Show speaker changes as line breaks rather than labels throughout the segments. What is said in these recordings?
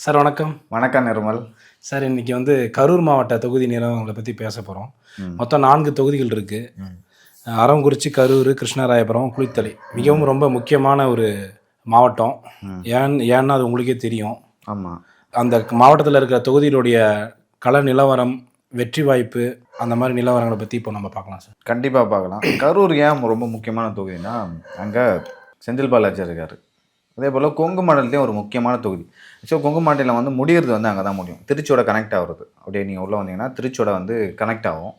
Sir வணக்கம்.
வணக்கம் Nirmal.
Sir இன்னைக்கு கரூர் மாவட்ட தொகுதி நிலவரங்களை பற்றி பேச போகிறோம். மொத்தம் 4 தொகுதிகள் இருக்குது. அரவங்குறிச்சி, கரூர், கிருஷ்ணராயபுரம், குளித்தலை. மிகவும் ரொம்ப முக்கியமான ஒரு மாவட்டம். ஏன்னா அது உங்களுக்கே தெரியும்.
ஆமாம்.
அந்த மாவட்டத்தில் இருக்கிற தொகுதிகளுடைய கள நிலவரம், வெற்றி வாய்ப்பு, அந்த மாதிரி நிலவரங்களை பற்றி இப்போ நம்ம பார்க்கலாம் சார்.
கண்டிப்பாக பார்க்கலாம். கரூர் ஏன் ரொம்ப முக்கியமான தொகுதினா, அங்கே செந்தில் பாலாஜி இருக்கார். அதே போல் கொங்கு மாநிலத்தையும் ஒரு முக்கியமான தொகுதி. ஸோ கொங்கு மாநிலம் முடிகிறது அங்கே தான் முடியும். திருச்சியோட கனெக்ட் ஆகுறது. அப்படியே நீங்கள் உள்ளே வந்தீங்கன்னா திருச்சியோட கனெக்ட் ஆகும்.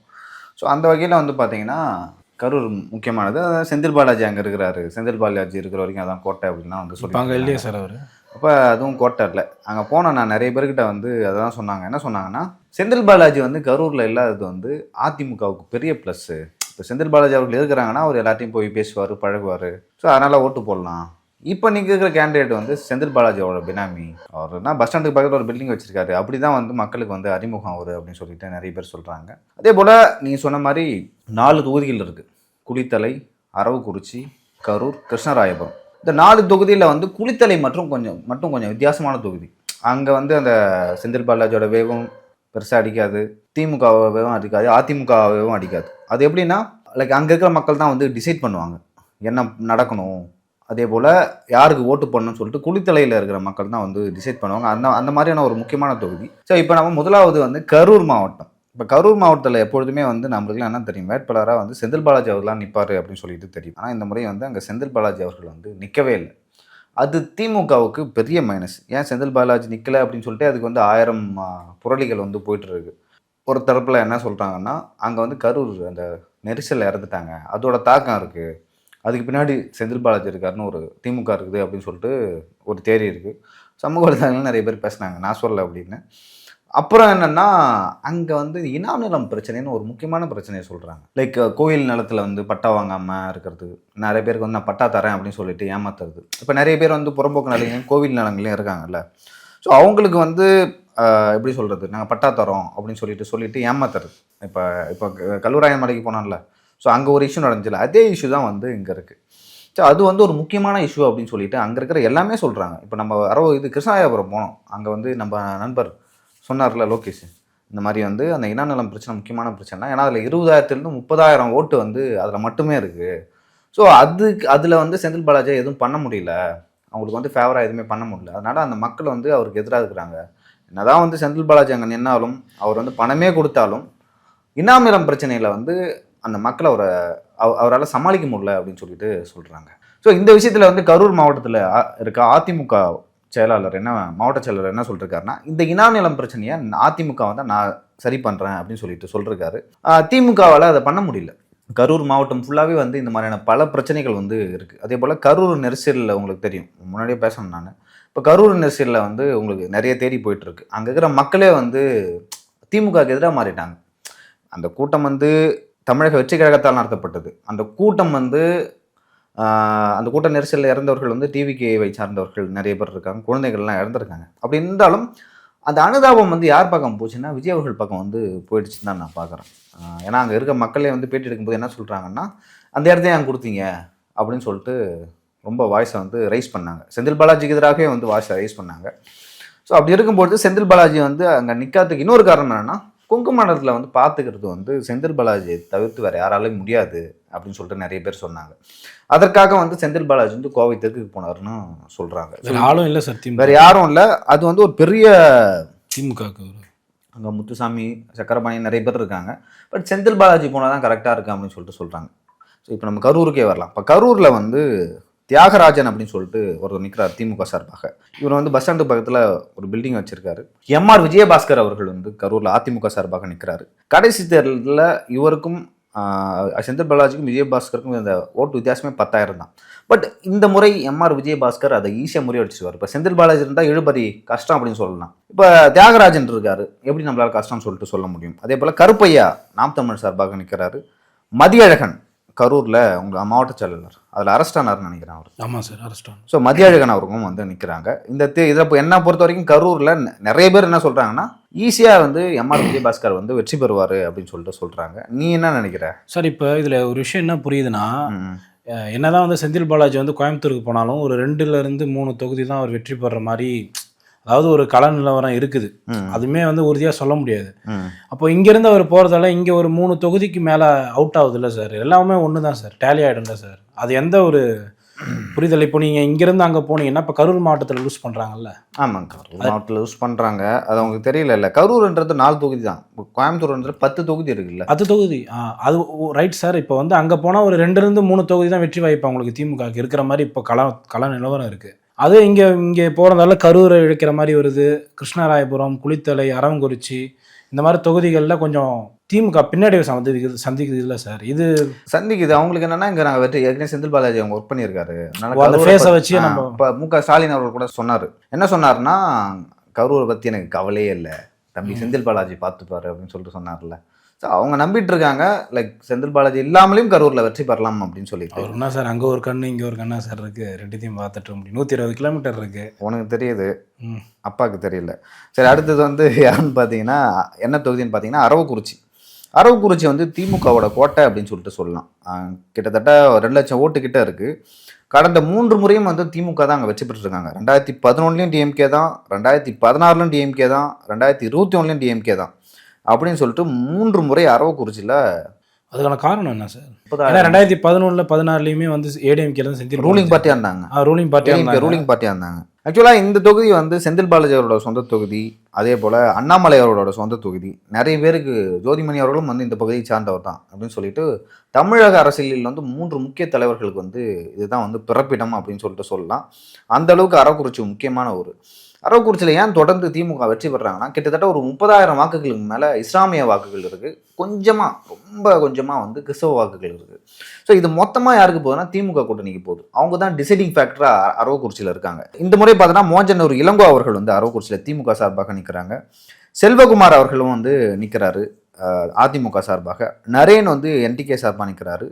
ஸோ அந்த வகையில் பார்த்தீங்கன்னா கரூர் முக்கியமானது. அதாவது செந்தில் பாலாஜி அங்கே இருக்கிறாரு. செந்தில் பாலாஜி இருக்கிற வரைக்கும் அதான் கோட்டை அப்படின்லாம்
சொல்லுவாங்க இல்லையா சார் அவர்.
அப்போ அதுவும் கோட்டை இல்லை. அங்கே போன நான் நிறைய பேர்கிட்ட அதான் சொன்னாங்க. என்ன சொன்னாங்கன்னா, செந்தில் பாலாஜி கரூரில் இல்லாதது அதிமுகவுக்கு பெரிய ப்ளஸ்ஸு. இப்போ செந்தில் பாலாஜி அவர்கள் இருக்கிறாங்கன்னா அவர் எல்லாத்தையும் போய் பேசுவார், பழகுவார். ஸோ அதனால் ஓட்டு போடலாம். இப்போ நீங்கள் இருக்கிற கேண்டிடேட் செந்தில் பாலாஜியோட பினாமி. அவர்னா பஸ் ஸ்டாண்டுக்கு பக்கத்தில் ஒரு பில்டிங் வச்சிருக்காரு. அப்படி தான் மக்களுக்கு அறிமுகம் அவர் அப்படின்னு சொல்லிட்டு நிறைய பேர் சொல்கிறாங்க. அதே போல் நீங்கள் சொன்ன மாதிரி 4 தொகுதிகள் இருக்குது. குளித்தலை, அரவக்குறிச்சி, கரூர், கிருஷ்ணராயபுரம். இந்த 4 தொகுதியில் குளித்தலை மட்டும் கொஞ்சம் வித்தியாசமான தொகுதி. அங்கே அந்த செந்தில் பாலாஜியோட வேகம் பெருசாக அடிக்காது, திமுக வேகம் அடிக்காது, அதிமுக வேகம் அடிக்காது. அது எப்படின்னா, லைக் அங்கே இருக்கிற மக்கள் தான் டிசைட் பண்ணுவாங்க என்ன நடக்கணும், அதே போல் யாருக்கு ஓட்டு போடணும்னு சொல்லிட்டு குளித்தலையில் இருக்கிற மக்கள் தான் டிசைட் பண்ணுவாங்க. அந்த மாதிரியான ஒரு முக்கியமான தொகுதி. ஸோ இப்போ நம்ம முதலாவது கரூர் மாவட்டம். இப்போ கரூர் மாவட்டத்தில் எப்பொழுதுமே நம்மளுக்குலாம் என்ன தெரியும், வேட்பாளராக செந்தில் பாலாஜி அவர்களாம் நிற்பார் அப்படின்னு சொல்லிட்டு தெரியும். ஆனால் இந்த முறை அங்கே செந்தில் பாலாஜி அவர்கள் நிற்கவே இல்லை. அது திமுகவுக்கு பெரிய மைனஸ். ஏன் செந்தில் பாலாஜி நிற்கலை அப்படின்னு சொல்லிட்டு அதுக்கு 1000 புரளிகள் போயிட்டு இருக்கு. ஒரு தரப்பில் என்ன சொல்கிறாங்கன்னா, அங்கே கரூர் அந்த நெரிசலில் இறந்துட்டாங்க, அதோட தாக்கம் இருக்குது, அதுக்கு பின்னாடி செந்தில் பாலாஜி இருக்காருன்னு ஒரு திமுக இருக்குது அப்படின்னு சொல்லிட்டு ஒரு தேரி இருக்குது. சமூக வலைதளங்கள் நிறைய பேர் பேசினாங்க, நான் சொல்லலை அப்படின்னு. அப்புறம் என்னென்னா, அங்கே இனாநிலம் பிரச்சனைன்னு ஒரு முக்கியமான பிரச்சனையை சொல்கிறாங்க. லைக் கோயில் நிலத்தில் பட்டா வாங்காமல் இருக்கிறது, நிறைய பேருக்கு நான் பட்டா தரேன் அப்படின்னு சொல்லிட்டு ஏமாத்துறது. இப்போ நிறைய பேர் புறம்போக்கு நிலையம் கோவில் நிலங்களையும் இருக்காங்கல்ல. ஸோ அவங்களுக்கு எப்படி சொல்கிறது, நாங்கள் பட்டா தரோம் அப்படின்னு சொல்லிட்டு ஏமாத்துறது. இப்போ கல்லூராயன் மலைக்கு போனான்ல, ஸோ அங்கே ஒரு இஷ்யூ நடந்துச்சுல, அதே இஷ்யூ தான் இங்கே இருக்குது. ஸோ அது ஒரு முக்கியமான இஷ்யூ அப்படின்னு சொல்லிட்டு அங்கே இருக்கிற எல்லாமே சொல்கிறாங்க. இப்போ நம்ம கிருஷ்ணராயபுரம் போனோம். அங்கே நம்ம நண்பர் சொன்னார்ல லோகேஷ், இந்த மாதிரி அந்த இனநலம் பிரச்சனை முக்கியமான பிரச்சனை. ஏன்னா அதில் 20,000 30,000 ஓட்டு அதில் மட்டுமே இருக்குது. ஸோ அதில் செந்தில் பாலாஜி எதுவும் பண்ண முடியல, அவங்களுக்கு ஃபேவராக எதுவுமே பண்ண முடியல. அதனால் அந்த மக்கள் அவருக்கு எதிராக இருக்கிறாங்க. என்னதான் செந்தில் பாலாஜி அங்கே நின்னாலும், அவர் பணமே கொடுத்தாலும் இனாமிலம் பிரச்சனையில் அந்த மக்களை அவரால் சமாளிக்க முடியல அப்படின்னு சொல்லிட்டு சொல்கிறாங்க. ஸோ இந்த விஷயத்தில் கரூர் மாவட்டத்தில் இருக்க அதிமுக செயலாளர் மாவட்ட செயலாளர் என்ன சொல்லியிருக்காருன்னா, இந்த இனாநிலம் பிரச்சனையை அதிமுக நான் சரி பண்ணுறேன் அப்படின்னு சொல்லிட்டு சொல்லியிருக்காரு. திமுகவால் அதை பண்ண முடியல. கரூர் மாவட்டம் ஃபுல்லாகவே இந்த மாதிரியான பல பிரச்சனைகள் இருக்குது. அதே போல் கரூர் நெரிசலில் உங்களுக்கு தெரியும், முன்னாடியே பேசணும் நான். இப்போ கரூர் நெரிசலில் உங்களுக்கு நிறைய தேடி போயிட்டுருக்கு. அங்கே இருக்கிற மக்களே திமுகவுக்கு எதிராக மாறிட்டாங்க. அந்த கூட்டம் தமிழக வெற்றி கழகத்தால் நடத்தப்பட்டது. அந்த கூட்டம் அந்த கூட்ட நெரிசலில் இறந்தவர்கள் டிவிகேவை சார்ந்தவர்கள் நிறைய பேர் இருக்காங்க, குழந்தைகள்லாம் இறந்துருக்காங்க. அப்படி இருந்தாலும் அந்த அனுதாபம் யார் பக்கம் போச்சுன்னா விஜய் அவர்கள் பக்கம் போயிடுச்சுன்னு தான் நான் பார்க்குறேன். ஏன்னா அங்கே இருக்க மக்களே பேட்டி எடுக்கும்போது என்ன சொல்கிறாங்கன்னா, அந்த இடத்தையும் அங்கே கொடுத்தீங்க அப்படின்னு சொல்லிட்டு ரொம்ப வாய்ஸை ரைஸ் பண்ணாங்க. செந்தில் பாலாஜிக்கு எதிராகவே வாய்ஸை ரைஸ் பண்ணாங்க. ஸோ அப்படி இருக்கும்போது செந்தில் பாலாஜி அங்கே நிற்காததுக்கு இன்னொரு காரணம் என்னென்னா, கொங்கு மண்டலத்தில் பார்த்துக்கிறது செந்தில் பாலாஜியை தவிர்த்து வேறு யாராலையும் முடியாது அப்படின்னு சொல்லிட்டு நிறைய பேர் சொன்னாங்க. அதற்காக செந்தில் பாலாஜி கோவை தெற்குக்கு போனார்னு சொல்கிறாங்க.
ஆளும் இல்லை சத்தியம்,
வேறு யாரும் இல்லை. அது ஒரு பெரிய
திமுக.
அங்கே முத்துசாமி, சக்கரபாணி நிறைய பேர் இருக்காங்க. பட் செந்தில் பாலாஜி போனால் தான் கரெக்டாக இருக்குது அப்படின்னு சொல்லிட்டு சொல்கிறாங்க. ஸோ இப்போ நம்ம கரூருக்கே வரலாம். இப்போ கரூரில் தியாகராஜன் அப்படின்னு சொல்லிட்டு ஒருத்தர் நிற்கிறார் திமுக சார்பாக. இவர் பஸ் ஸ்டாண்டு பக்கத்தில் ஒரு பில்டிங் வச்சிருக்காரு. எம்ஆர் விஜயபாஸ்கர் அவர்கள் கரூரில் அதிமுக சார்பாக நிற்கிறாரு. கடைசி தேர்தலில் இவருக்கும் செந்தில் பாலாஜிக்கும் விஜயபாஸ்கருக்கும் இந்த ஓட்டு வித்தியாசமே 10,000 தான். பட் இந்த முறை எம்ஆர் விஜயபாஸ்கர் அதை ஈஸியாக முறியடிச்சிருவார். இப்போ செந்தில் பாலாஜி இருந்தால் இழுபறி கஷ்டம் அப்படின்னு சொல்லலாம். இப்போ தியாகராஜன் இருக்காரு, எப்படி நம்மளால் கஷ்டம்னு சொல்லிட்டு சொல்ல முடியும். அதே போல் கருப்பையா நாம் தமிழ் சார்பாக நிற்கிறாரு. மதியழகன் கரூரில் உங்கள் மாவட்ட செயலாளர், அதில் அரெஸ்ட் ஆனார்னு நினைக்கிறேன் அவர்.
ஆமாம் சார், அரெஸ்ட் ஆனார்.
ஸோ மதியழகன் அவருக்கும் நிற்கிறாங்க. இதில் இப்போ என்ன பொறுத்த வரைக்கும் கரூரில் நிறைய பேர் என்ன சொல்கிறாங்கன்னா, ஈஸியாக எம்ஆர் விஜயபாஸ்கர் வெற்றி பெறுவார் அப்படின்னு சொல்லிட்டு சொல்கிறாங்க. நீ என்ன நினைக்கிற
சார்? இப்போ இதில் ஒரு விஷயம் என்ன புரியுதுன்னா, என்னதான் செந்தில் பாலாஜி கோயம்புத்தூருக்கு போனாலும் ஒரு 2 to 3 தொகுதி தான் அவர் வெற்றி பெற மாதிரி அதாவது ஒரு கள நிலவரம் இருக்குது,
ம்.
அதுவுமே வந்து உறுதியாக சொல்ல முடியாது.
ம்.
அப்போ இங்கேருந்து அவர் போகிறதால இங்கே ஒரு 3 தொகுதிக்கு மேலே அவுட் ஆகுதுல்ல சார், எல்லாமே ஒன்று தான் சார், டேலி ஆகிடும்ல சார். அது எந்த ஒரு புரிதல்? இப்போ நீங்கள் இங்கேருந்து அங்கே போனீங்கன்னா இப்போ கரூர் மாவட்டத்தில் லூஸ் பண்ணுறாங்கல்ல.
ஆமாங்க, கரூர் மாவட்டத்தில் யூஸ் பண்ணுறாங்க. அது அவங்களுக்கு தெரியல. இல்லை, கரூர்ன்றது 4 தொகுதி தான். கோயம்புத்தூர்ன்றது 10 தொகுதி இருக்குல்ல.
10 தொகுதி அது ரைட் சார். இப்போ வந்து அங்கே போனால் ஒரு 2 3 தொகுதி தான் வெற்றி வாய்ப்பு அவங்களுக்கு திமுகவுக்கு இருக்கிற மாதிரி இப்போ கள நிலவரம் இருக்குது. அது இங்கே போகிறதால கரூரை இழுக்கிற மாதிரி வருது. கிருஷ்ணராயபுரம், குளித்தலை, அரவங்குறிச்சி இந்த மாதிரி தொகுதிகளில் கொஞ்சம் திமுக பின்னாடி சந்திக்குது இல்லை சார். இது
சந்திக்குது. அவங்களுக்கு என்னன்னா, இங்கே நாங்கள் ஏற்கனவே செந்தில் பாலாஜி அவங்க ஒர்க் பண்ணியிருக்காரு.
அந்த ஃபேஸை வச்சு நம்ம
இப்போ மு.க. ஸ்டாலின் அவர்கள் கூட சொன்னார். என்ன சொன்னார்னா, கரூரை பற்றி எனக்கு கவலையே இல்லை தம்பி, செந்தில் பாலாஜி பார்த்துப்பாரு அப்படின்னு சொல்லிட்டு சொன்னார்ல. ஸோ அவங்க நம்பிட்டு இருக்காங்க, லைக் செந்தில் பாலாஜி இல்லாமலேயும் கரூரில் வெற்றி பெறலாம் அப்படின்னு சொல்லிட்டு.
அவர் என்ன சார், அங்கே ஒரு கண்ணு இங்கே ஒரு கண்ணா சார் இருக்குது, ரெண்டுத்தையும் பார்த்துட்டு முடியும். 120 கிலோமீட்டர் இருக்குது.
உனக்கு தெரியுது, அப்பாவுக்கு தெரியல. சரி, அடுத்தது வந்து யாருன்னு பார்த்தீங்கன்னா, என்ன தொகுதின்னு பார்த்தீங்கன்னா அரவக்குறிச்சி. அரவக்குறிச்சி வந்து திமுகவோட கோட்டை அப்படின்னு சொல்லிட்டு சொல்லலாம். கிட்டத்தட்ட 2 லட்சம் ஓட்டு கிட்ட இருக்குது. கடந்த 3 முறையும் வந்து திமுக தான் அங்கே வெற்றி பெற்றுருக்காங்க. 2011லையும் டிஎம்கே தான், 2016லையும் டிஎம்கே தான், 2021லையும் டிஎம்கே தான் அப்படின்னு சொல்லிட்டு 3 முறை அரவக்குறிச்சியில்.
அதுக்கான காரணம் என்ன சார்? 2011 16லையுமே வந்து ஏடிஎம்கே தான் செந்தில்
ரூலிங் பார்ட்டியாக இருந்தாங்க.
ரூலிங்
பார்ட்டியாக இருந்தாங்க. ஆக்சுவலாக இந்த தொகுதி வந்து செந்தில் பாலாஜி அவரோட சொந்த தொகுதி, அதே போல் அண்ணாமலை அவரோட சொந்த தொகுதி. நிறைய பேருக்கு ஜோதிமணி அவர்களும் வந்து இந்த பகுதியை சார்ந்தவர் தான் அப்படின்னு சொல்லிட்டு தமிழக அரசியலில் வந்து 3 முக்கிய தலைவர்களுக்கு வந்து இதுதான் வந்து பிறப்பிடம் அப்படின்னு சொல்லிட்டு சொல்லலாம். அந்த அளவுக்கு அரவக்குறிச்சி முக்கியமான ஒரு. அரவக்குறிச்சியில் ஏன் தொடர்ந்து திமுக வெற்றி பெறாங்கன்னா, கிட்டத்தட்ட ஒரு 30,000 வாக்குகளுக்கு மேலே இஸ்லாமிய வாக்குகள் இருக்குது, ரொம்ப கொஞ்சமாக வந்து கிறிஸ்தவ வாக்குகள் இருக்குது. ஸோ இது மொத்தமாக யாருக்கு போகுதுன்னா திமுக கூட்டணிக்கு போகுது. அவங்க தான் டிசைடிங் ஃபேக்டராக அரவக்குறிச்சியில் இருக்காங்க. இந்த முறை பார்த்தோன்னா மோஜனூர் இளங்கோ அவர்கள் வந்து அரவக்குறிச்சியில் திமுக சார்பாக நிற்கிறாங்க. செல்வகுமார் அவர்களும் வந்து நிற்கிறாரு அதிமுக சார்பாக. நரேன் வந்து என்டிகே சார்பாக நிற்கிறாரு.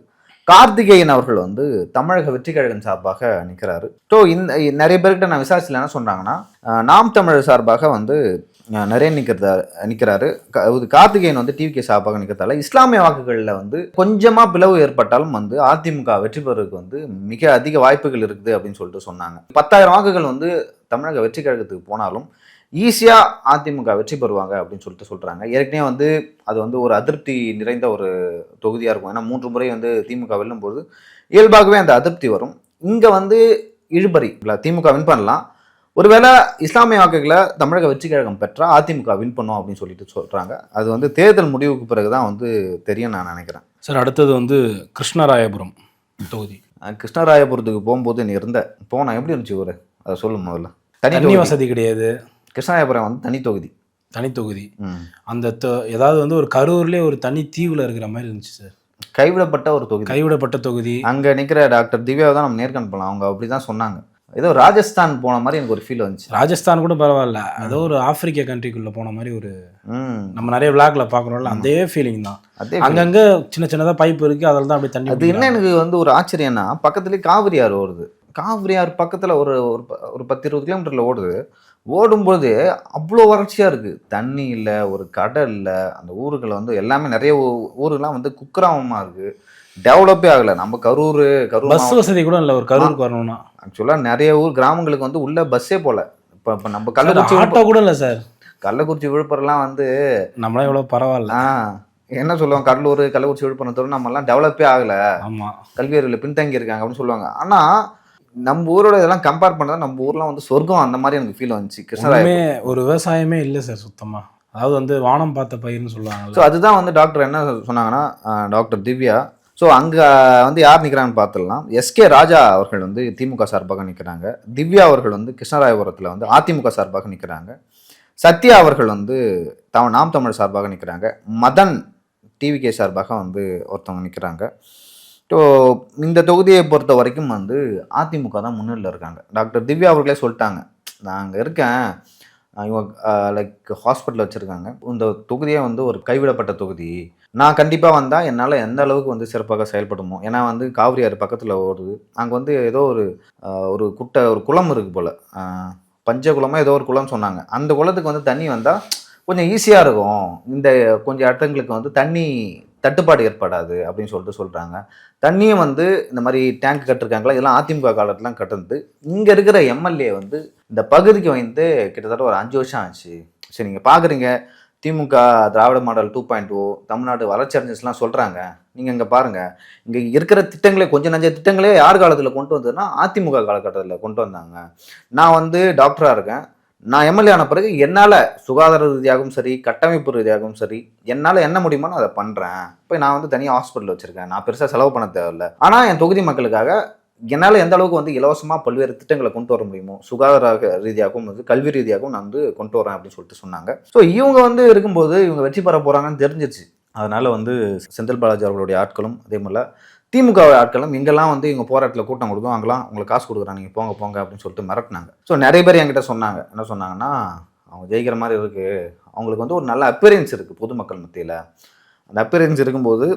கார்த்திகேயன் அவர்கள் வந்து தமிழக வெற்றி கழகம் சார்பாக நிற்கிறாரு. ஸோ இந்த நிறைய பேர்கிட்ட நான் விசாரிச்சில் என்ன சொல்கிறாங்கன்னா, நாம் தமிழர் சார்பாக வந்து நிறைய நிற்கிறாரு. கார்த்திகேயன் வந்து டிவிகே சார்பாக நிற்கிறதால இஸ்லாமிய வாக்குகளில் வந்து கொஞ்சமாக பிளவு ஏற்பட்டாலும் வந்து அதிமுக வெற்றி பெறுவதற்கு வந்து மிக அதிக வாய்ப்புகள் இருக்குது அப்படின்னு சொல்லிட்டு சொன்னாங்க. 10,000 வாக்குகள் வந்து தமிழக வெற்றி கழகத்துக்கு போனாலும் ஈஸியாக அதிமுக வெற்றி பெறுவாங்க அப்படின்னு சொல்லிட்டு சொல்கிறாங்க. ஏற்கனவே வந்து அது வந்து ஒரு அதிருப்தி நிறைந்த ஒரு தொகுதியாக இருக்கும். ஏன்னா 3 முறை வந்து திமுக வெல்லும்போது இயல்பாகவே அந்த அதிருப்தி வரும். இங்கே வந்து இழுபறி திமுக வின் பண்ணலாம். ஒருவேளை இஸ்லாமிய வாக்குகளை தமிழக வெற்றி கழகம் பெற்றால் அதிமுக வின் பண்ணும் அப்படின்னு சொல்லிட்டு சொல்கிறாங்க. அது வந்து தேர்தல் முடிவுக்கு பிறகு தான் வந்து தெரியும் நான் நினைக்கிறேன்.
சார், அடுத்தது வந்து கிருஷ்ணராயபுரம் தொகுதி.
கிருஷ்ணராயபுரத்துக்கு போகும்போது நீ போனால் எப்படி இருந்துச்சு ஊர்? அதை சொல்லும் முதல்ல.
தனி வசதி கிடையாது.
கிருஷ்ணராயபுரம் வந்து தனி தொகுதி.
அந்த ஏதாவது வந்து ஒரு கரூர்லேயே ஒரு தனி தீவில் இருக்கிற மாதிரி இருந்துச்சு சார்.
கைவிடப்பட்ட தொகுதி. அங்கே நிற்கிற டாக்டர் திவ்யாவை தான் நம்ம நேர்காணல் பண்ணலாம். அவங்க அப்படி தான் சொன்னாங்க. ஏதோ ராஜஸ்தான் போன மாதிரி எனக்கு ஒரு ஃபீல் வந்துச்சு.
ராஜஸ்தான் கூட பரவாயில்ல, ஏதோ ஒரு ஆப்பிரிக்கா கண்ட்ரிக்குள்ளே போன மாதிரி ஒரு நம்ம நிறைய விளாக்ல பார்க்குறோம்ல, அதே ஃபீலிங் தான். அங்கங்கே சின்னதாக பைப் இருக்குது, அதில் தான் அப்படி தண்ணி.
அது என்ன எனக்கு வந்து ஒரு ஆச்சரியம்னா, பக்கத்துலேயே காவிரி ஆறு ஓடுது. காவிரி ஆறு பக்கத்தில் ஒரு 10-20 கிலோமீட்டரில் ஓடுது. ஓடும்போது அவ்வளோ வறட்சியாக இருக்குது. தண்ணி இல்லை, ஒரு கடை இல்லை. அந்த ஊருகளை வந்து எல்லாமே நிறைய ஊருலாம் வந்து குக்கிராமமாக இருக்குது, டெவலப்பே ஆகலை. நம்ம கரூர்
பஸ் வசதி கூட இல்லை ஒரு கரூருக்கு வரணும்னா.
ஆக்சுவலாக நிறைய ஊர் கிராமங்களுக்கு வந்து உள்ள பஸ்ஸே போகல. இப்போ நம்ம கள்ளக்குறிச்சி
ஆட்டோ கூட இல்லை சார்.
கள்ளக்குறிச்சி விழுப்புரம்லாம் வந்து
நம்மளாம் எவ்வளோ பரவாயில்ல.
என்ன சொல்லுவாங்க, கள்ளக்குறிச்சி விழுப்புரம் நம்மலாம் டெவலப்பே ஆகலை,
ஆமாம்,
கல்வி அறிவில் பின்தங்கி இருக்காங்க அப்படின்னு சொல்லுவாங்க. ஆனால் நம்ம ஊரோட இதெல்லாம் கம்பேர் பண்ணால் நம்ம ஊர்லாம் வந்து சொர்க்கம் அந்த மாதிரி எனக்கு ஃபீல் வந்துச்சு.
கிருஷ்ணராயமே ஒரு விவசாயமே இல்லை சார் சுத்தமாக. அதாவது வந்து வானம் பார்த்த பயிர்னு சொல்லுவாங்க.
ஸோ அதுதான் வந்து டாக்டர் என்ன சொன்னாங்கன்னா, டாக்டர் திவ்யா. ஸோ அங்கே வந்து யார் நிற்கிறாங்கன்னு பார்த்துடலாம். எஸ்கே ராஜா அவர்கள் வந்து திமுக சார்பாக நிற்கிறாங்க. திவ்யா அவர்கள் வந்து கிருஷ்ணராயபுரத்தில் வந்து அதிமுக சார்பாக நிற்கிறாங்க. சத்யா அவர்கள் வந்து நாம் தமிழ் சார்பாக நிற்கிறாங்க. மதன் டிவிகே சார்பாக வந்து ஒருத்தவங்க நிற்கிறாங்க. ஸோ இந்த தொகுதியை பொறுத்த வரைக்கும் வந்து அதிமுக தான் முன்னிலையில் இருக்காங்க. டாக்டர் திவ்யா அவர்களே சொல்லிட்டாங்க, நான் அங்கே இருக்கேன், இவங்க லைக் ஹாஸ்பிட்டல் வச்சுருக்காங்க, இந்த தொகுதியே வந்து ஒரு கைவிடப்பட்ட தொகுதி, நான் கண்டிப்பாக வந்தால் என்னால் எந்த அளவுக்கு வந்து சிறப்பாக செயல்படுமோ. ஏன்னா வந்து காவிரி ஆறு பக்கத்தில் ஓடுது. அங்கே வந்து ஏதோ ஒரு குளம் இருக்குது போல், பஞ்சகுளமாக ஏதோ ஒரு குளம் சொன்னாங்க. அந்த குளத்துக்கு வந்து தண்ணி வந்தால் கொஞ்சம் ஈஸியாக இருக்கும். இந்த கொஞ்சம் இடத்துங்களுக்கு வந்து தட்டுப்பாடு ஏற்படாது அப்படின்னு சொல்லிட்டு சொல்கிறாங்க. தண்ணியும் வந்து இந்த மாதிரி டேங்க் கட்டிருக்காங்களா, இதெல்லாம் அதிமுக காலத்துலாம் கட்டுறது. இங்கே இருக்கிற எம்எல்ஏ வந்து இந்த பகுதிக்கு வந்து கிட்டத்தட்ட ஒரு 5 வருஷம் ஆச்சு. சரி, நீங்கள் பார்க்குறீங்க திமுக திராவிட மாடல் 2.0 தமிழ்நாடு வளர்ச்சி அடைஞ்சிச்சுலாம் சொல்கிறாங்க. நீங்கள் இங்கே பாருங்கள், இங்கே இருக்கிற திட்டங்களே கொஞ்சம் நஞ்ச திட்டங்களே யார் காலத்தில் கொண்டு வந்ததுன்னா அதிமுக காலகட்டத்தில் கொண்டு வந்தாங்க. நான் வந்து டாக்டராக இருக்கேன். நான் எம்எல்ஏ ஆன பிறகு என்னால் சுகாதார ரீதியாகவும் சரி, கட்டமைப்பு ரீதியாகவும் சரி, என்னால் என்ன முடியுமோ நான் அதை பண்ணுறேன். இப்போ நான் வந்து தனியாக ஹாஸ்பிட்டல் வச்சுருக்கேன். நான் பெருசாக செலவு பண்ண தேவையில்லை. ஆனால் என் தொகுதி மக்களுக்காக என்னால் எந்த அளவுக்கு வந்து இலவசமாக பல்வேறு திட்டங்களை கொண்டு வர முடியுமோ, சுகாதார ரீதியாகவும் வந்து கல்வி ரீதியாகவும் நான் வந்து கொண்டு வரேன் அப்படின்னு சொல்லிட்டு சொன்னாங்க. ஸோ இவங்க வந்து இருக்கும்போது இவங்க வெற்றி பெற போகிறாங்கன்னு தெரிஞ்சிச்சு. அதனால் வந்து செந்தில் பாலாஜி அவர்களுடைய ஆட்களும் அதே மாதிரி திமுக ஆட்களும் இங்கெல்லாம் வந்து இவங்க போராட்டத்தில் கூட்டம் கொடுக்கும், அங்கெல்லாம் உங்களுக்கு காசு கொடுக்குறாங்க, நீங்கள் போங்க போங்க அப்படின்னு சொல்லிட்டு மிரட்டினாங்க. ஸோ நிறைய பேர் என்கிட்ட சொன்னாங்க, என்ன சொன்னாங்கன்னா, அவங்க ஜெயிக்கிற மாதிரி இருக்குது, அவங்களுக்கு வந்து ஒரு நல்ல அப்பியரன்ஸ் இருக்குது பொதுமக்கள் மத்தியில். அந்த அப்பியரன்ஸ் இருக்கும்போது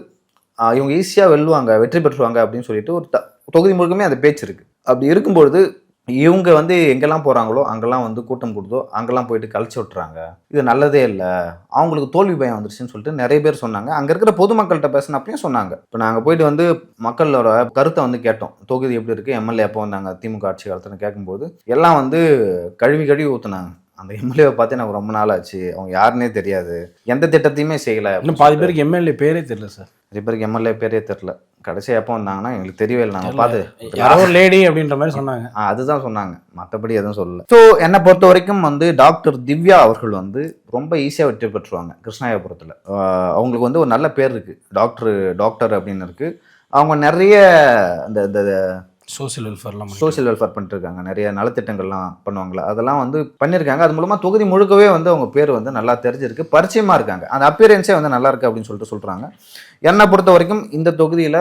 இவங்க ஈஸியாக வெல்லுவாங்க, வெற்றி பெற்றுவாங்க அப்படின்னு சொல்லிட்டு ஒரு தொகுதி முழுக்கமே அந்த பேச்சு இருக்குது. அப்படி இருக்கும்பொழுது இவங்க வந்து எங்கெல்லாம் போகிறாங்களோ அங்கெல்லாம் வந்து கூட்டம் கொடுத்தோ அங்கெல்லாம் போயிட்டு கழிச்சு விட்டுறாங்க. இது நல்லதே இல்லை, அவங்களுக்கு தோல்வி பயம் வந்துருச்சுன்னு சொல்லிட்டு நிறைய பேர் சொன்னாங்க. அங்கே இருக்கிற பொதுமக்கள்கிட்ட பேசினப்பையும் சொன்னாங்க. இப்போ நாங்கள் போயிட்டு வந்து மக்களோட கருத்தை வந்து கேட்டோம், தொகுதி எப்படி இருக்குது, எம்எல்ஏ எப்போ வந்தாங்க திமுக ஆட்சி காலத்தில் கேட்கும்போது எல்லாம் வந்து கழுவி ஊற்றுனாங்க. அந்த எம்எல்ஏவை பார்த்து எனக்கு ரொம்ப நாள் ஆச்சு, அவங்க யாருன்னே தெரியாது, எந்த திட்டத்தையுமே செய்யலை.
இன்னும் பாதி பேருக்கு எம்எல்ஏ பேரே தெரியல சார்.
நிறைய பேருக்கு எம்எல்ஏ பேரே தெரில. கடைசி எப்போ வந்தாங்கன்னா எங்களுக்கு தெரியவே இல்லை. நாங்கள் பார்த்து
யாரோ லேடி அப்படின்ற மாதிரி சொன்னாங்க.
அதுதான் சொன்னாங்க, மற்றபடி எதுவும் சொல்லல. ஸோ என்னை பொறுத்த வரைக்கும் வந்து டாக்டர் திவ்யா அவர்கள் வந்து ரொம்ப ஈஸியாக வெற்றி பெற்றுருவாங்க கிருஷ்ணாயபுரத்தில். அவங்களுக்கு வந்து ஒரு நல்ல பேர் இருக்குது, டாக்டர் அப்படின்னு இருக்குது. அவங்க நிறைய இந்த
சோசியல்
வெல்ஃபேர் பண்ணிட்டுருக்காங்க, நிறைய நலத்திட்டங்கள்லாம் பண்ணுவாங்களா, அதெல்லாம் வந்து பண்ணியிருக்காங்க. அது மூலமாக தொகுதி முழுக்கவே வந்து அவங்க பேர் வந்து நல்லா தெரிஞ்சிருக்கு, பரிச்சயமாக இருக்காங்க, அந்த அப்பியரன்ஸே வந்து நல்லா இருக்குது அப்படின்னு சொல்லிட்டு சொல்கிறாங்க. என்னை பொறுத்த வரைக்கும் இந்த தொகுதியில்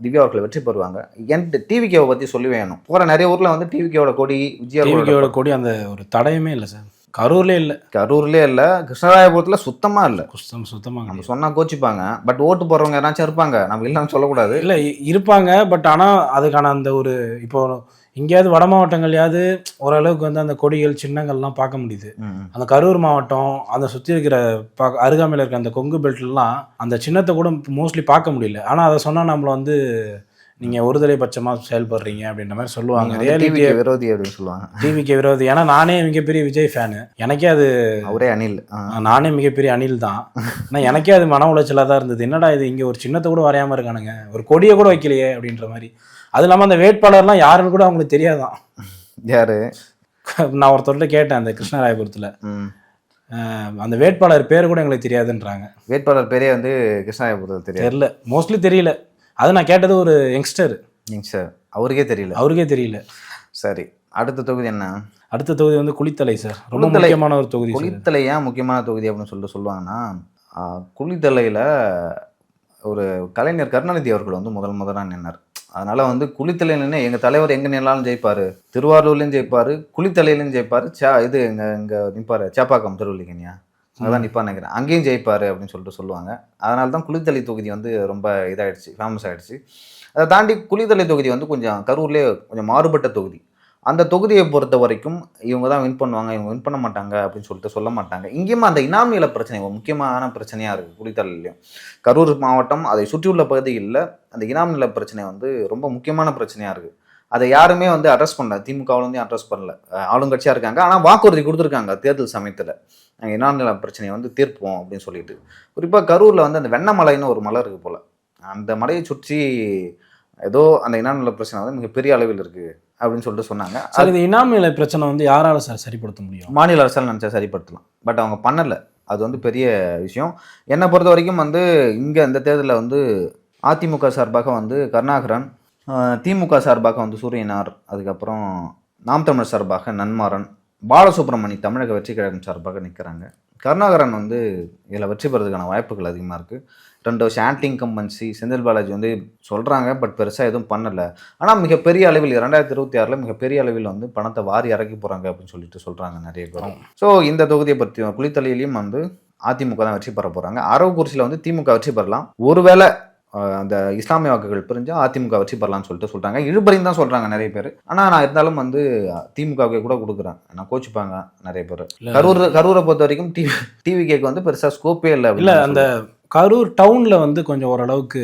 திவ்யா அவர்கள் வெற்றி பெறுவாங்க. என் டிவிகேவை பற்றி சொல்லி வேணும். போகிற நிறைய ஊரில் வந்து டிவிகேவோட கொடி,
விஜயோட கொடி அந்த ஒரு தடயமே இல்லை சார். கரூர்லேயே இல்லை, கிருஷ்ணராயபுரத்தில் சுத்தமாக இல்லை. சுத்தமாக நம்ம சொன்னால் கோச்சிப்பாங்க. பட் ஓட்டு போடுறவங்க யாராச்சும் இருப்பாங்க, நம்ம இல்லைன்னு சொல்லக்கூடாது. இல்லை இருப்பாங்க, பட் ஆனால் அதுக்கான அந்த ஒரு இப்போ எங்கேயாவது வட மாவட்டங்கள்யாவது ஓரளவுக்கு வந்து அந்த கொடிகள் சின்னங்கள்லாம் பார்க்க முடியுது. அந்த கரூர் மாவட்டம் அந்த சுற்றி இருக்கிற அருகாமையில் இருக்க அந்த கொங்கு பெல்ட்லாம் அந்த சின்னத்தை கூட மோஸ்ட்லி பார்க்க முடியல. ஆனால் அதை சொன்னால் நம்மளை வந்து நீங்கள் ஒருதலை பட்சமாக செயல்படுறீங்க அப்படின்ற மாதிரி சொல்லுவாங்க.
டிவிகே விரோதி அப்படின்னு சொல்லுவாங்க.
டிவிகே விரோதி. ஏன்னா நானே மிகப்பெரிய விஜய் ஃபேனு, எனக்கே அது
அவரே அனில்,
நானே மிகப்பெரிய அனில் தான். ஆனால் எனக்கே அது மன உளைச்சலாக தான் இருந்தது. என்னடா இது, இங்கே ஒரு சின்னத்தை கூட வரையாமல் இருக்கானுங்க, ஒரு கொடியை கூட வைக்கலையே அப்படின்ற மாதிரி. அது இல்லாமல் அந்த வேட்பாளர்லாம் யாருன்னு கூட அவங்களுக்கு தெரியாதான்.
யாரு?
நான் ஒருத்தர்கிட்ட கேட்டேன் அந்த கிருஷ்ணராயபுரத்தில், அந்த வேட்பாளர் பேர் கூட எங்களுக்கு தெரியாதுன்றாங்க.
வேட்பாளர் பேரே வந்து கிருஷ்ணராயபுரத்தில் தெரியல,
மோஸ்ட்லி தெரியல. அது நான் கேட்டது ஒரு யங்ஸ்டர்,
அவருக்கே தெரியல. சரி, அடுத்த தொகுதி என்ன?
அடுத்த தொகுதி வந்து குளித்தலை சார். ரொம்ப முக்கியமான ஒரு தொகுதி.
குளித்தலை ஏன் முக்கியமான தொகுதி அப்படின்னு சொல்லிட்டு சொல்லுவாங்கன்னா, குளித்தலையில் ஒரு கலைஞர் கருணாநிதி அவர்கள் வந்து முதலாக நின்னார். அதனால வந்து குளித்தலையில் நின்று எங்கள் தலைவர் எங்கே நின்னாலும் ஜெயிப்பார், திருவாரூர்லேயும் ஜெயிப்பார், குளித்தலையிலையும் ஜெயிப்பார், இங்கே நிற்பார் சேப்பாக்கம் திருவள்ளிக்கனியா அதான் நிற்பான்னு நினைக்கிறேன், அங்கேயும் ஜெயிப்பார் அப்படின்னு சொல்லிட்டு சொல்லுவாங்க. அதனால தான் குளித்தலை தொகுதி வந்து ரொம்ப இதாகிடுச்சு, ஃபேமஸ் ஆகிடுச்சு. அதை தாண்டி குளித்தலை தொகுதி வந்து கொஞ்சம் கரூர்லேயே கொஞ்சம் மாறுபட்ட தொகுதி. அந்த தொகுதியை பொறுத்த வரைக்கும் இவங்க தான் வின் பண்ணுவாங்க, இவங்க வின் பண்ண மாட்டாங்க அப்படின்னு சொல்லிட்டு சொல்ல மாட்டாங்க. இங்கேயும் அந்த இனாம் நில பிரச்சனை முக்கியமான பிரச்சனையாக இருக்குது குளித்தலையிலையும். கரூர் மாவட்டம் அதை சுற்றியுள்ள பகுதிகளில் அந்த இனாம் நில பிரச்சனை வந்து ரொம்ப முக்கியமான பிரச்சனையாக இருக்குது. அதை யாருமே வந்து அட்ரஸ் பண்ணல, திமுகவிலேருந்து அட்ரஸ் பண்ணல. ஆளுங்கட்சியாக இருக்காங்க, ஆனால் வாக்குறுதி கொடுத்துருக்காங்க தேர்தல் சமயத்தில், நாங்கள் இனாம் நில பிரச்சனையை வந்து தீர்ப்போம் அப்படின்னு சொல்லிட்டு. குறிப்பாக கரூரில் வந்து அந்த வெண்ணமலைன்னு ஒரு மலை இருக்குது போல், அந்த மலையை சுற்றி ஏதோ அந்த இனாம் நில பிரச்சனை வந்து மிகப்பெரிய அளவில் இருக்குது அப்படின்னு சொல்லிட்டு சொன்னாங்க.
சார், இந்த இனாம் நில பிரச்சனை வந்து யாரால சார் சரிப்படுத்த முடியும்?
மாநில அரசால் நினச்சா சரிப்படுத்தலாம், பட் அவங்க பண்ணலை. அது வந்து பெரிய விஷயம். என்னை பொறுத்த வரைக்கும் வந்து இங்கே இந்த தேர்தலில் வந்து அதிமுக சார்பாக வந்து கருணாகரன், திமுக சார்பாக வந்து சூரியனார், அதுக்கப்புறம் நாம் தமிழர் சார்பாக நன்மாறன், பாலசுப்ரமணி தமிழக வெற்றி கழகம் சார்பாக நிற்கிறாங்க. கருணாகரன் வந்து இதில் வெற்றி பெறதுக்கான வாய்ப்புகள் அதிகமாக இருக்குது. 2 வருஷம் ஆன்டி இன்கம்பன்சி செந்தில் பாலாஜி வந்து சொல்கிறாங்க, பட் பெருசாக எதுவும் பண்ணலை. ஆனால் மிகப்பெரிய அளவில் 2026 மிகப்பெரிய அளவில் வந்து பணத்தை வாரி இறக்கி போகிறாங்க அப்படின்னு சொல்லிட்டு சொல்கிறாங்க நிறைய பேர். ஸோ இந்த தொகுதியை பற்றி குளித்தலையிலையும் வந்து அதிமுக தான் வெற்றி பெற போகிறாங்க. அரவக்குறிச்சியில் வந்து திமுக வெற்றி பெறலாம், ஒருவேளை அந்த இஸ்லாமிய வாக்குகள் பிரிஞ்சால் அதிமுக வெற்றி பெறலாம்னு சொல்லிட்டு சொல்கிறாங்க. இழுபறின்னு தான் சொல்கிறாங்க நிறைய பேர். ஆனால் நான் இருந்தாலும் வந்து திமுகவுக்கு கூட கொடுக்குறேன், நான் கோச்சிப்பாங்க நிறைய பேர். கரூரை பொறுத்த வரைக்கும் டிவிகேக்கு வந்து பெருசாக ஸ்கோப்பே இல்லை.
இல்லை, அந்த கரூர் டவுனில் வந்து கொஞ்சம் ஓரளவுக்கு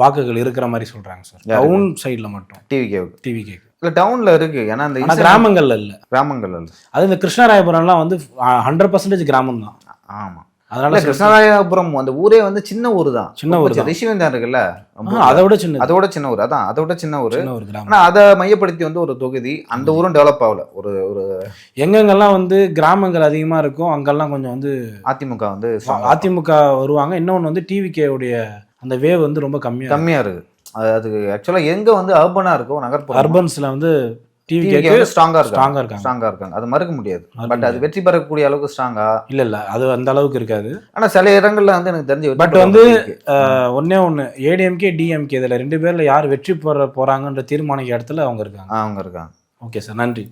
வாக்குகள் இருக்கிற மாதிரி சொல்கிறாங்க சார். டவுன் சைடில் மட்டும் டிவிகேக்கு
இல்லை டவுனில் இருக்குது. ஏன்னா அந்த
கிராமங்கள்ல இல்லை.
கிராமங்கள்ல இல்லை.
அது இந்த கிருஷ்ணராயபுரம்லாம் வந்து 100% கிராமம் தான்.
ஆமாம்.
அதனால
கிருஷ்ணராயபுரம் அந்த ஊரே வந்து சின்ன ஊர் தான்.
சின்ன ஊர்.
ரிஷிவந்தான் இருக்குல்ல,
அதை விட சின்ன
ஊர். அதான் அதை விட சின்ன ஊர்.
கிராமம்.
ஆனால் அதை மையப்படுத்தி வந்து ஒரு தொகுதி, அந்த ஊரும் டெவலப் ஆகல. ஒரு
எங்கெங்கெல்லாம் வந்து கிராமங்கள் அதிகமாக இருக்கும் அங்கெல்லாம் கொஞ்சம் வந்து
அதிமுக வந்து
அதிமுக வருவாங்க. இன்னொன்று வந்து டிவிகே உடைய அந்த வேவ் வந்து ரொம்ப கம்மியாக
இருக்கு. அது ஆக்சுவலாக எங்கே வந்து அர்பனாக இருக்கும், நகர்ப்புற
அர்பன்ஸில் வந்து
டிவிகே ஸ்ட்ராங்கா இருக்காங்க. அது மறுக்க முடியாது. பட் அது வெற்றி பெறக்கூடிய அளவுக்கு ஸ்ட்ராங்கா
இல்ல அது அந்த அளவுக்கு இருக்காது.
ஆனா சில இடங்கள்ல வந்து எனக்கு தெரிஞ்சு
பட் வந்து ஒண்ணு ஏடிஎம்கே டிஎம்கே இதுல 2 பேர்ல யார் வெற்றி போறாங்கன்ற தீர்மானிக்க இடத்துல அவங்க இருக்காங்க.
இருக்காங்க.
ஓகே சார், நன்றி.